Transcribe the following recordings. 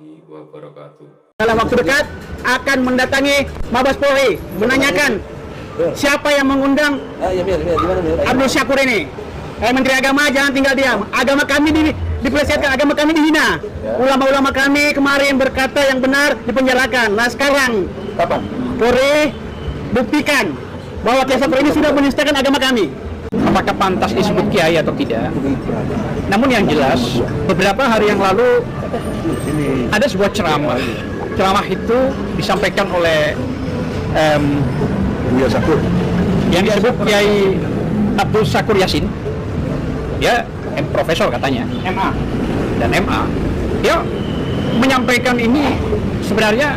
wabarakatuh. Dalam waktu dekat akan mendatangi Mabes Polri menanyakan siapa yang mengundang Abdul Syakur ini. Menteri Agama jangan tinggal diam. Agama kami dipelesetkan, agama kami dihina. Ulama-ulama kami kemarin berkata yang benar dipenjarakan. Nah sekarang Kapan? Polri buktikan bahwa Kiai Syakur ini sudah menistakan agama kami. Apakah pantas disebut kiai atau tidak? Namun yang jelas, beberapa hari yang lalu ada sebuah ceramah. Ceramah itu disampaikan oleh yang disebut Kiai Abdul Syakur Yasin. Dia profesor katanya, MA dan MA. Dia menyampaikan ini sebenarnya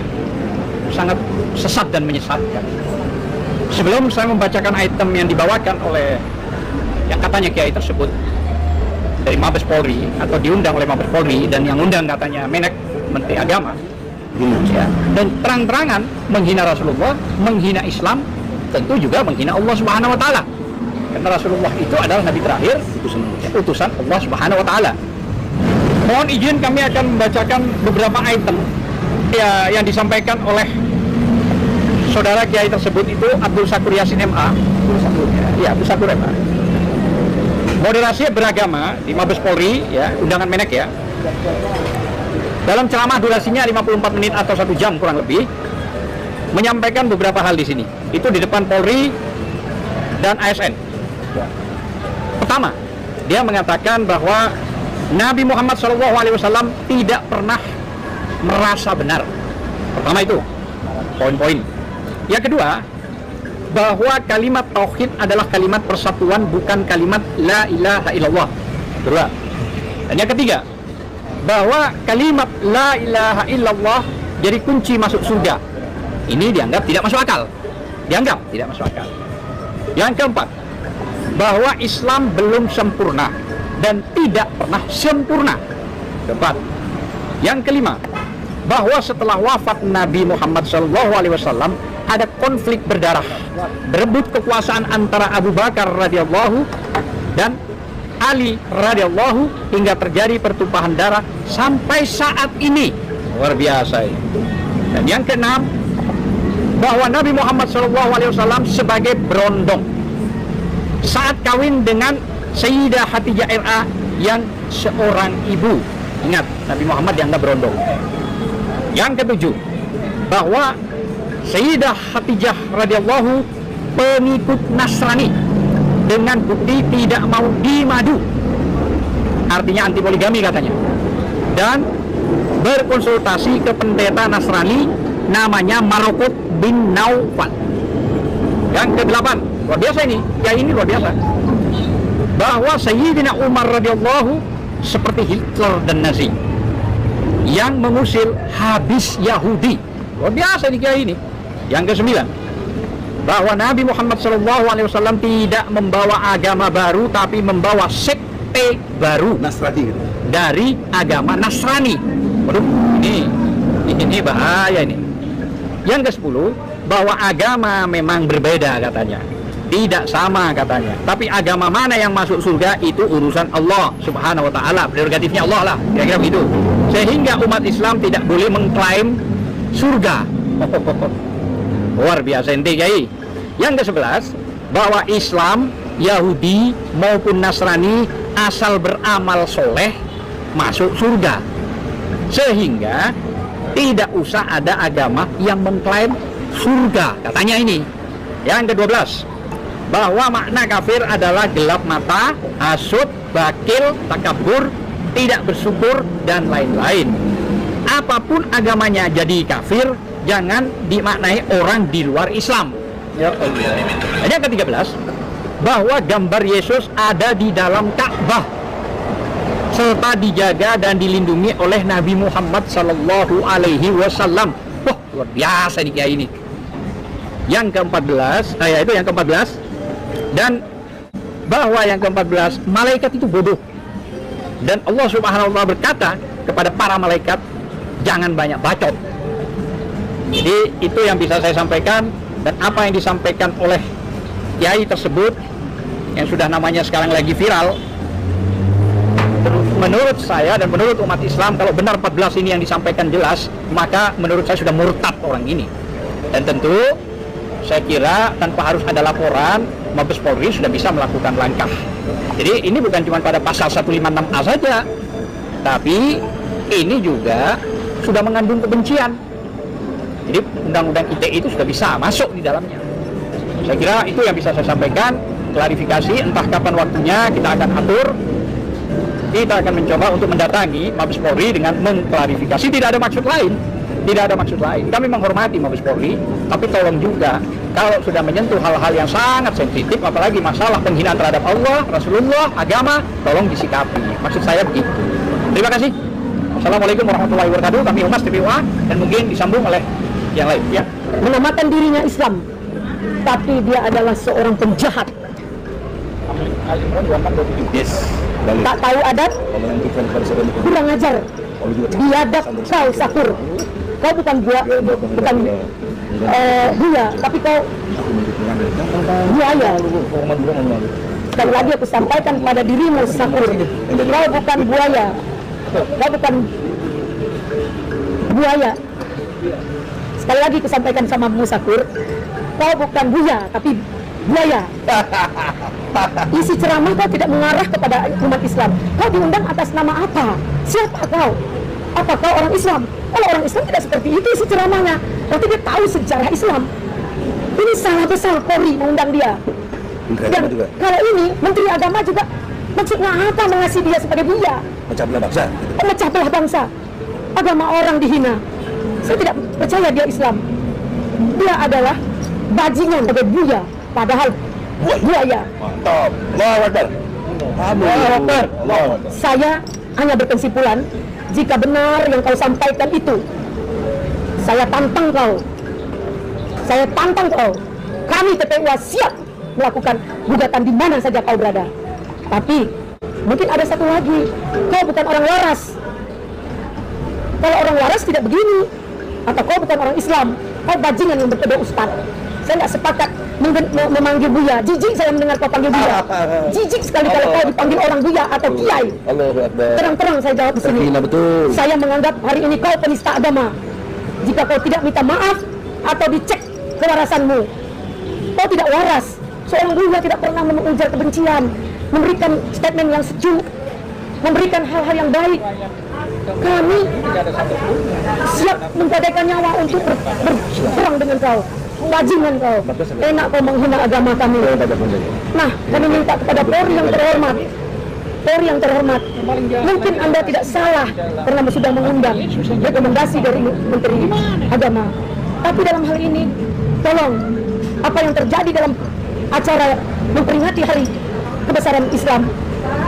sangat sesat dan menyesatkan. Sebelum saya membacakan item yang dibawakan oleh yang katanya kiai tersebut dari Mabes Polri atau diundang oleh Mabes Polri dan yang undang katanya Menek Menteri Agama, ya, dan terang-terangan menghina Rasulullah, menghina Islam, tentu juga menghina Allah Subhanahu Wa Taala. Karena Rasulullah itu adalah Nabi terakhir, utusan Allah Subhanahu Wa Taala. Mohon izin kami akan membacakan beberapa item ya, yang disampaikan oleh saudara kiai tersebut itu Abdul Syakur Yasin MA. Ya, Abdul Syakur MA. Moderasi beragama di Mabes Polri, ya, undangan Menek ya. Dalam ceramah durasinya 54 menit atau 1 jam kurang lebih, menyampaikan beberapa hal di sini. Itu di depan Polri dan ASN. Pertama, dia mengatakan bahwa Nabi Muhammad SAW tidak pernah merasa benar. Pertama itu, poin-poin. Yang kedua, bahwa kalimat tauhid adalah kalimat persatuan, bukan kalimat la ilaha illallah. Kedua. Dan yang ketiga, bahwa kalimat la ilaha illallah jadi kunci masuk surga. Ini dianggap tidak masuk akal. Dianggap tidak masuk akal. Yang keempat, bahwa Islam belum sempurna dan tidak pernah sempurna. Keempat. Yang kelima, bahwa setelah wafat Nabi Muhammad SAW ada konflik berdarah, berebut kekuasaan antara Abu Bakar radhiyallahu dan Ali radhiyallahu hingga terjadi pertumpahan darah sampai saat ini. Luar biasa ini. Dan yang keenam, bahwa Nabi Muhammad SAW sebagai berondong saat kawin dengan Sayyidah Hatijah RA yang seorang ibu. Ingat, Nabi Muhammad dianggap berondong. Yang ketujuh, bahwa Sayyidah Hatijah radhiyallahu pengikut Nasrani dengan bukti tidak mau dimadu, artinya anti poligami katanya, dan berkonsultasi ke pendeta Nasrani namanya Marokot bin Naufal. Yang kedelapan, luar biasa ini, ya ini luar biasa, bahwa Sayyidina Umar radhiyallahu seperti Hitler dan Nazi yang mengusir habis Yahudi. Luar biasa ini kiai ini. Yang kesembilan, bahwa Nabi Muhammad SAW tidak membawa agama baru, tapi membawa sekte baru Nasrani dari agama Nasrani. Waduh, ini bahaya ini. Yang ke-10, bahwa agama memang berbeda katanya, tidak sama katanya, tapi agama mana yang masuk surga itu urusan Allah Subhanahu Wa Taala, prerogatifnya Allah lah, kira-kira begitu. Sehingga umat Islam tidak boleh mengklaim surga. Luar biasa ente kiai. Yang ke-11, bahwa Islam, Yahudi maupun Nasrani asal beramal soleh masuk surga, sehingga tidak usah ada agama yang mengklaim surga katanya ini. Yang ke-12, bahwa makna kafir adalah gelap mata, hasud, bakil, takabur, tidak bersyukur, dan lain-lain. Apapun agamanya jadi kafir, jangan dimaknai orang di luar Islam. Ya Allah. Dan yang ke-13, bahwa gambar Yesus ada di dalam Ka'bah serta dijaga dan dilindungi oleh Nabi Muhammad sallallahu alaihi wasallam. Wah, luar biasa nih kiai ini. Yang ke-14, itu yang ke-14, dan bahwa yang ke-14, malaikat itu bodoh. Dan Allah Subhanahu wa Ta'ala berkata kepada para malaikat, jangan banyak bacot. Jadi itu yang bisa saya sampaikan, dan apa yang disampaikan oleh kiai tersebut yang sudah namanya sekarang lagi viral, menurut saya dan menurut umat Islam, kalau benar 14 ini yang disampaikan jelas, maka menurut saya sudah murtad orang ini. Dan tentu saya kira tanpa harus ada laporan, Mabes Polri sudah bisa melakukan langkah. Jadi ini bukan cuma pada pasal 156A saja, tapi ini juga sudah mengandung kebencian. Jadi undang-undang ITE itu sudah bisa masuk di dalamnya. Saya kira itu yang bisa saya sampaikan, klarifikasi, entah kapan waktunya kita akan atur. Kita akan mencoba untuk mendatangi Mabes Polri dengan mengklarifikasi. Tidak ada maksud lain. Tidak ada maksud lain. Kami menghormati Mabes Polri, tapi tolong juga kalau sudah menyentuh hal-hal yang sangat sensitif, apalagi masalah penghinaan terhadap Allah, Rasulullah, agama, tolong disikapi. Maksud saya begitu. Terima kasih. Assalamualaikum warahmatullahi wabarakatuh. Kami Humas TPUA dan mungkin disambung oleh yang lain. Ya. Menamakan dirinya Islam, tapi dia adalah seorang penjahat. Yes. Tak tahu adat, kurang ajar, biadab kau Sakur. Kau bukan bukan buaya, tapi kau buaya. Sekali lagi aku sampaikan pada dirimu Sakur, kau bukan buaya, kau bukan buaya. Sekali lagi aku sampaikan sama Sakur, kau bukan buaya, tapi buaya. Isi ceramah kau tidak mengarah kepada umat Islam. Kau diundang atas nama apa? Siapa kau? Apa kau orang Islam? Kalau orang Islam tidak seperti itu isi ceramahnya. Berarti dia tahu sejarah Islam. Ini salah besar Polri mengundang dia. Dan kalau ini Menteri Agama juga maksudnya apa mengasihi dia sebagai buaya? Pecah belah bangsa. Pemecah belah bangsa. Agama orang dihina. Saya tidak percaya dia Islam. Dia adalah bajingan sebagai buaya. Padahal buaya. Mantap. Allahu Akbar. Allahu Akbar. Saya hanya berkesimpulan, jika benar yang kau sampaikan itu, saya tantang kau. Saya tantang kau. Kami TPUA siap melakukan gugatan di mana saja kau berada. Tapi mungkin ada satu lagi, kau bukan orang waras. Kalau orang waras tidak begini. Atau kau bukan orang Islam, kau bajingan yang berkedok ustaz. Saya tidak sepakat memanggil buya. Jijik saya mendengar kau panggil buya. Jijik sekali kalau kau dipanggil orang buya atau kiai. Terang-terang saya jawab di sini. Saya menganggap hari ini kau penista agama. Jika kau tidak minta maaf atau dicek kewarasanmu, kau tidak waras. Seorang buya tidak pernah mengujar kebencian, memberikan statement yang sejuk, memberikan hal-hal yang baik. Kami siap menggadaikan nyawa untuk berperang dengan kau. Bajingan kau, enak kau menghina agama kami. Nah, kami minta kepada Polri yang terhormat, Polri yang terhormat, mungkin Anda tidak salah karena sudah mengundang rekomendasi dari Menteri Agama. Tapi dalam hal ini, tolong apa yang terjadi dalam acara memperingati hari kebesaran Islam,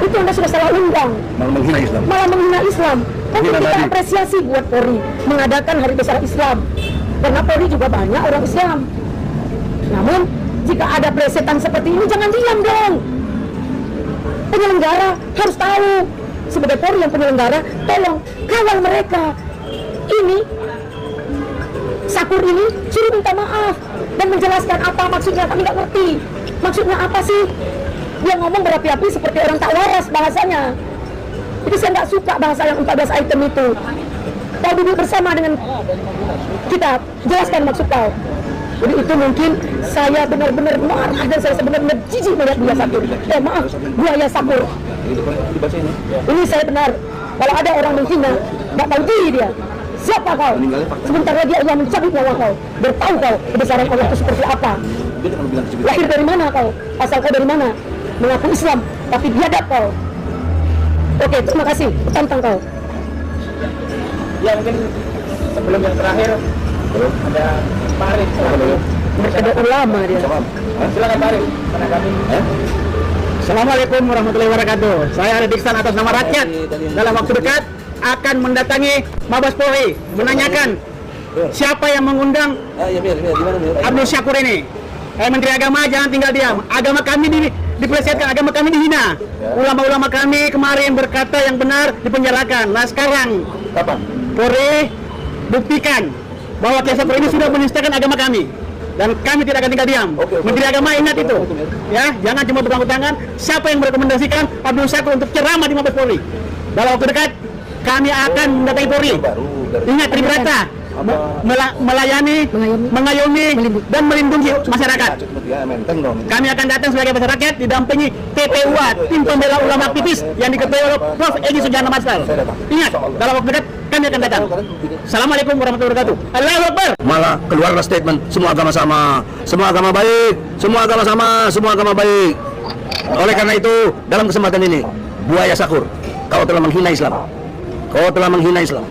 itu Anda sudah salah undang. Malah menghina Islam. Tapi kita apresiasi buat Polri mengadakan hari besar Islam. Karena Polri juga banyak orang Islam. Namun, jika ada plesetan seperti ini, jangan diam dong. Penyelenggara harus tahu. Sebagai Polri yang penyelenggara, tolong kawal mereka. Ini, Sakur ini suruh minta maaf dan menjelaskan apa maksudnya. Kami nggak ngerti. Maksudnya apa sih? Dia ngomong berapi-api seperti orang tak waras bahasanya. Itu saya nggak suka bahasa yang 14 item itu. Kau duduk bersama dengan kita, jelaskan maksud kau. Jadi itu mungkin saya benar-benar marah dan saya benar-benar jijik melihat dia Sakur. Maaf, buaya Sakur. Ini saya benar. Kalau ada orang menghina, nggak tahu diri dia. Siapa kau? Sebentar lagi Allah mencabut nyawa kau. Bertahu kau kebesaran Allah itu seperti apa. Lahir dari mana kau? Asal kau dari mana? Mengaku Islam, tapi biadab kau. Oke, terima kasih. Tantang kau. Ya mungkin sebelum yang terakhir ada Pak Arif. Ada ulama dia. Silakan Pak Arif. Karena kami. Assalamualaikum warahmatullahi wabarakatuh. Saya Arif Iksan atas nama rakyat. Dalam waktu dekat akan mendatangi Mabes Polri menanyakan siapa yang mengundang Abdul Syakur ini. Menteri Agama jangan tinggal diam. Agama kami dipelesetkan, agama kami dihina. Ulama-ulama kami kemarin berkata yang benar dipenjarakan. Nah sekarang Kapan? Polri buktikan bahwa Syakur ini sudah menistakan agama kami. Dan kami tidak akan tinggal diam. Menteri Agama ingat itu. Ya, jangan cuma bertanggung tangan. Siapa yang merekomendasikan Abdul Syakur untuk ceramah di Mabes Polri? dalam waktu dekat kami akan mendatangi Polri. Ingat Tribrata, melayani, mengayomi, dan melindungi masyarakat. Kami akan datang sebagai masyarakat didampingi TPUA, tim pembela ulama aktivis yang diketuai oleh Prof. Egy Sujana Master. Ingat, dalam waktu dekat kami akan datang. Assalamualaikum warahmatullahi wabarakatuh. Allahu Akbar. Malah keluarlah statement semua agama sama, semua agama baik, semua agama sama, semua agama baik. Oleh karena itu dalam kesempatan ini Buaya Sakur, kau telah menghina Islam, kau telah menghina Islam,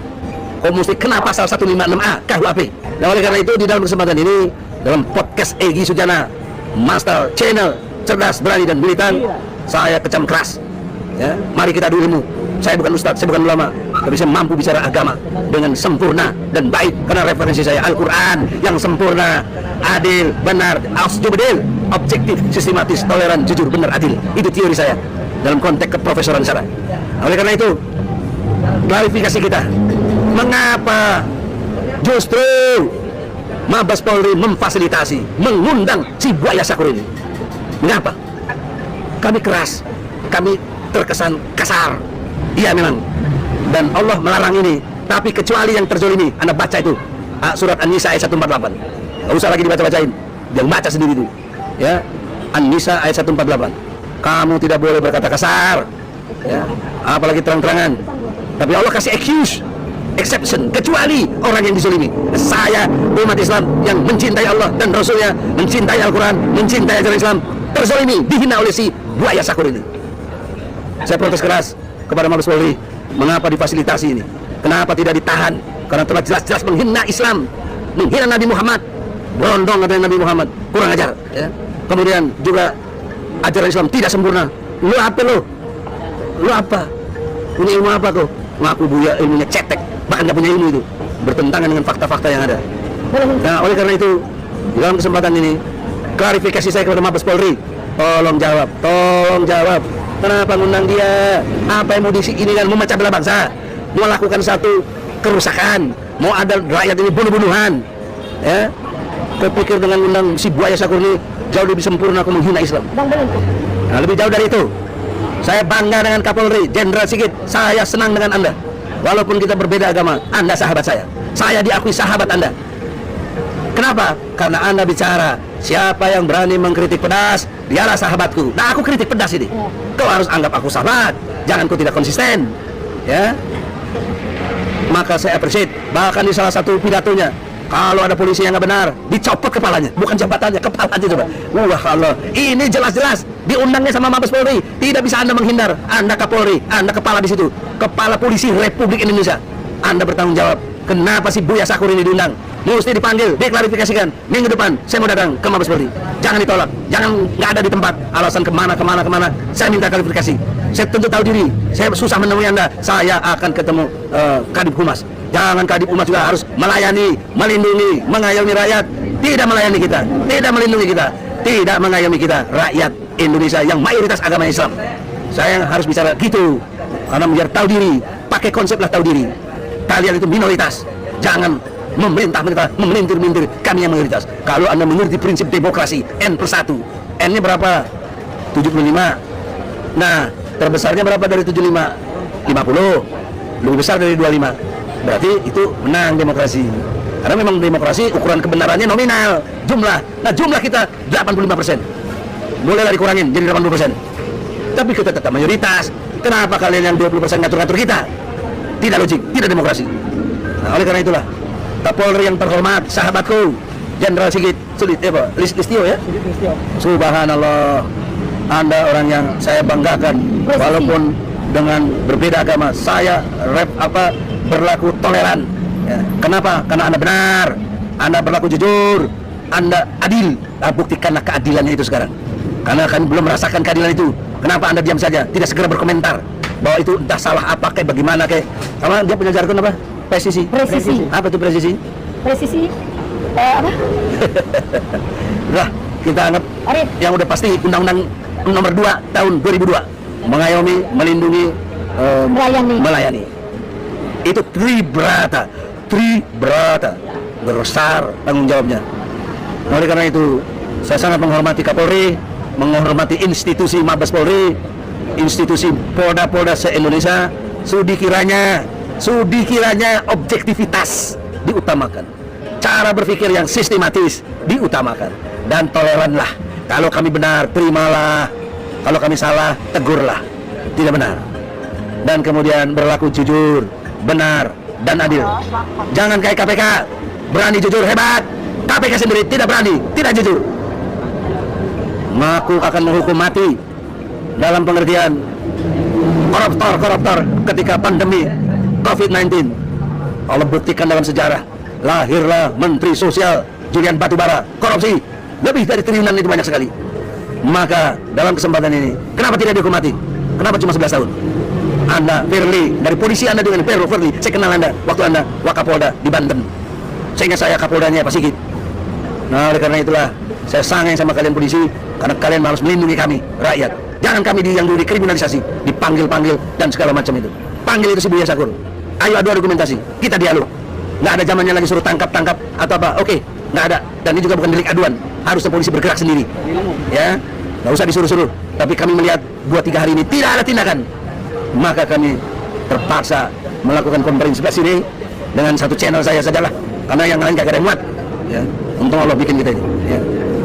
kau mesti kena pasal 156A KUHP. Dan oleh karena itu di dalam kesempatan ini dalam podcast Egy Sujana Master Channel Cerdas, Berani, dan Militan, saya kecam keras ya. Mari kita adu ilmu. Saya bukan ustadz, saya bukan ulama, tapi saya mampu bicara agama dengan sempurna dan baik karena referensi saya Al-Quran yang sempurna, adil, benar, asjubdil, objektif, sistematis, toleran, jujur, benar, adil. Itu teori saya dalam konteks keprofesoran saya. Oleh karena itu klarifikasi kita, mengapa justru Mabes Polri memfasilitasi, mengundang si Buaya Sakur ini? Mengapa? Kami keras, kami terkesan kasar. Iya memang, dan Allah melarang ini. Tapi kecuali yang terzolimi, Anda baca itu surat An-Nisa ayat 148. Gak usah lagi dibaca-bacain, dia baca sendiri itu ya. An-Nisa ayat 148. Kamu tidak boleh berkata kasar ya, apalagi terang-terangan. Tapi Allah kasih exception, kecuali orang yang dizolimi. Saya umat Islam yang mencintai Allah dan Rasulnya, mencintai Al-Quran, mencintai ajaran Islam, terzolimi, dihina oleh si Buaya Sakur ini. Saya protes keras kepada Mabes Polri, mengapa difasilitasi ini? Kenapa tidak ditahan? Karena telah jelas-jelas menghina Islam, menghina Nabi Muhammad, berondong dengan Nabi Muhammad, kurang ajar ya. Kemudian juga ajaran Islam tidak sempurna. Lu apa lu? Lu apa? Punya ilmu apa kau? Ngaku Buya ilmunya cetek, bahkan gak punya ilmu itu, bertentangan dengan fakta-fakta yang ada. Nah, oleh karena itu dalam kesempatan ini klarifikasi saya kepada Mabes Polri, tolong jawab, kenapa ngundang dia? Apa yang mau ini kan memecah belah bangsa, mau lakukan satu kerusakan, mau ada rakyat ini bunuh-bunuhan ya. Kau pikir dengan undang si Buaya Sakur ini jauh lebih sempurna aku menghina Islam? Nah, lebih jauh dari itu, saya bangga dengan Kapolri Jenderal Sigit. Saya senang dengan Anda, walaupun kita berbeda agama. Anda sahabat saya diakui sahabat Anda. Kenapa? Karena Anda bicara, siapa yang berani mengkritik pedas, dialah sahabatku. Nah, aku kritik pedas ini. Kau harus anggap aku sahabat, jangan kau tidak konsisten ya. Maka saya appreciate, bahkan di salah satu pidatonya, kalau ada polisi yang nggak benar, dicopot kepalanya, bukan jabatannya, kepalanya coba. Wah Allah, ini jelas-jelas diundangnya sama Mabes Polri. Tidak bisa Anda menghindar. Anda Kapolri, Anda kepala di situ, kepala polisi Republik Indonesia. Anda bertanggung jawab. Kenapa si Buaya Sakur ini diundang? Mesti dipanggil, diklarifikasikan. Minggu depan saya mau datang ke Mabes Polri. Jangan ditolak, jangan nggak ada di tempat. Alasan kemana. Saya minta klarifikasi. Saya tentu tahu diri, saya susah menemui Anda. Saya akan ketemu Kadip Humas. Jangan Kadip Humas juga harus melayani, melindungi, mengayomi rakyat. Tidak melayani kita, tidak melindungi kita, tidak mengayomi kita, rakyat Indonesia yang mayoritas agama Islam. Saya harus bicara gitu, karena biar tahu diri, pakai konseplah tahu diri. Kalian itu minoritas, jangan memelintir kami yang mayoritas. Kalau Anda mengerti prinsip demokrasi N+1, N-nya berapa? 75. Nah, terbesarnya berapa dari 75? 50. Lebih besar dari 25. Berarti itu menang demokrasi. Karena memang demokrasi ukuran kebenarannya nominal, jumlah. Nah, jumlah kita 85%. Bolehlah dikurangin jadi 80%. Tapi kita tetap mayoritas. Kenapa kalian yang 20% ngatur-ngatur kita? Tidak logik, tidak demokrasi. Nah, oleh karena itulah Kapolri yang terhormat, sahabatku Jenderal Sigit Listio ya. Subhanallah, Anda orang yang saya banggakan. Walaupun dengan berbeda agama, saya berlaku toleran ya. Kenapa? Karena Anda benar, Anda berlaku jujur, Anda adil. Nah, buktikanlah keadilannya itu sekarang. Karena kan belum merasakan keadilan itu. Kenapa Anda diam saja, tidak segera berkomentar bahwa itu entah salah apa kayak bagaimana kayak. Sama dia punya jargon apa? Presisi. Apa itu presisi? Apa? Nah, kita anggap yang udah pasti Undang-Undang Nomor 2 Tahun 2002 mengayomi, melindungi, melayani. Itu tribrata besar tanggung jawabnya. Oleh karena itu saya sangat menghormati Kapolri, menghormati institusi Mabes Polri, institusi Polda-Polda se-Indonesia, Sudi kiranya objektivitas diutamakan, cara berpikir yang sistematis diutamakan, dan toleranlah. Kalau kami benar, terimalah. Kalau kami salah, tegurlah. Tidak benar. Dan kemudian berlaku jujur, benar, dan adil. Jangan kayak KPK, berani jujur hebat. KPK sendiri tidak berani, tidak jujur. Aku akan menghukum mati dalam pengertian koruptor ketika pandemi COVID-19. Allah buktikan dalam sejarah, lahirlah Menteri Sosial Julian Batubara, korupsi lebih dari triliunan, itu banyak sekali. Maka dalam kesempatan ini, kenapa tidak dihukum mati? Kenapa cuma 11 tahun? Anda, Firly, dari polisi Anda dengan Firly, saya kenal Anda waktu Anda Wakapolda di Banten. Sehingga saya Kapoldanya Pak Sigit. Nah, oleh karena itulah saya sangat sama kalian polisi, karena kalian harus melindungi kami, rakyat. Jangan kami yang dulu dikriminalisasi, dipanggil-panggil dan segala macam itu. Panggil itu si Buya Syakur. Ayo adu argumentasi, kita dialog. Nggak ada zamannya lagi suruh tangkap atau apa. Oke, nggak ada. Dan ini juga bukan delik aduan. Harusnya polisi bergerak sendiri. Ya, nggak usah disuruh-suruh. Tapi kami melihat 2-3 hari ini tidak ada tindakan. Maka kami terpaksa melakukan konferensi pers ini dengan satu channel saya sajalah. Karena yang lain nggak ada yang muat. Ya, untung Allah bikin kita ini. Ya.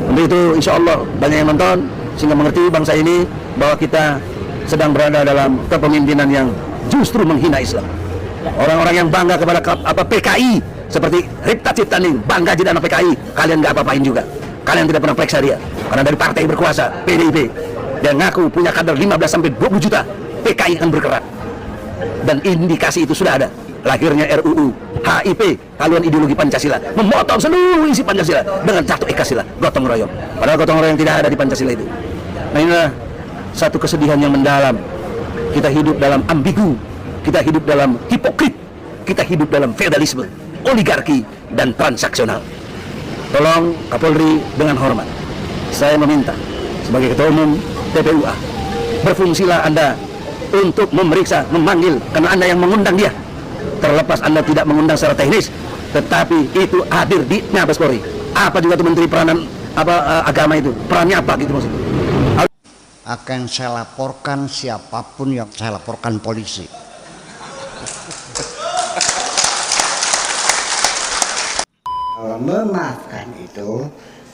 Untuk itu, insya Allah banyak yang nonton sehingga mengerti bangsa ini bahwa kita sedang berada dalam kepemimpinan yang justru menghina Islam. Orang-orang yang bangga kepada PKI seperti Ripta Ciptaning, bangga jadi anak PKI, kalian nggak apa-apain juga. Kalian tidak pernah periksa dia karena dari partai berkuasa PDIP dan ngaku punya kader 15-20 juta. PKI akan bergerak, dan indikasi itu sudah ada. Lahirnya RUU HIP, haluan ideologi Pancasila, memotong seluruh isi Pancasila dengan satu ekasila, gotong royong. Padahal gotong royong tidak ada di Pancasila itu. Nah, inilah satu kesedihan yang mendalam. Kita hidup dalam ambigu, kita hidup dalam hipokrit, kita hidup dalam feodalisme, oligarki, dan transaksional. Tolong Kapolri dengan hormat, saya meminta sebagai Ketua Umum TPUA, berfungsilah Anda untuk memeriksa, memanggil, karena Anda yang mengundang dia. Terlepas Anda tidak mengundang secara teknis, tetapi itu hadir di Mabes Polri. Apa juga itu Menteri Peranan Agama itu, perannya apa gitu maksudnya? Akan saya laporkan siapapun yang saya laporkan polisi. Memaafkan itu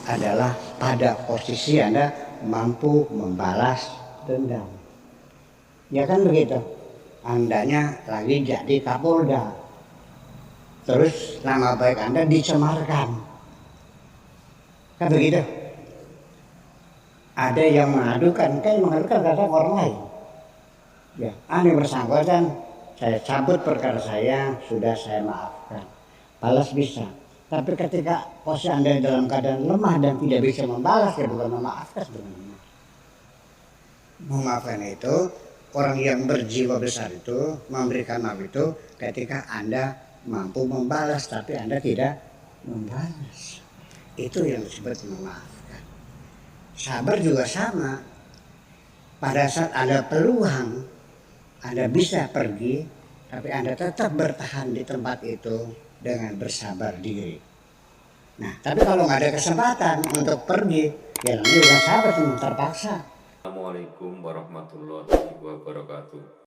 adalah pada posisi Anda mampu membalas dendam. Ya kan begitu. Andanya lagi jadi Kapolda, terus nama baik Anda dicemarkan, kan begitu. Ada yang mengadukan, karena orang lain. Ya, Anda bersangkutan, saya cabut perkara saya, sudah saya maafkan, balas bisa. Tapi ketika posisi Anda dalam keadaan lemah dan tidak bisa membalas, ya bukan memaafkan sebenarnya. Memaafkan itu, orang yang berjiwa besar itu memberikan maaf itu ketika Anda mampu membalas tapi Anda tidak membalas. Itu yang disebut memaafkan. Sabar juga sama. Pada saat Anda peluang, Anda bisa pergi, tapi Anda tetap bertahan di tempat itu dengan bersabar diri. Nah, tapi kalau nggak ada kesempatan untuk pergi, ya namanya bukan sabar, cuma terpaksa. Assalamualaikum warahmatullahi wabarakatuh.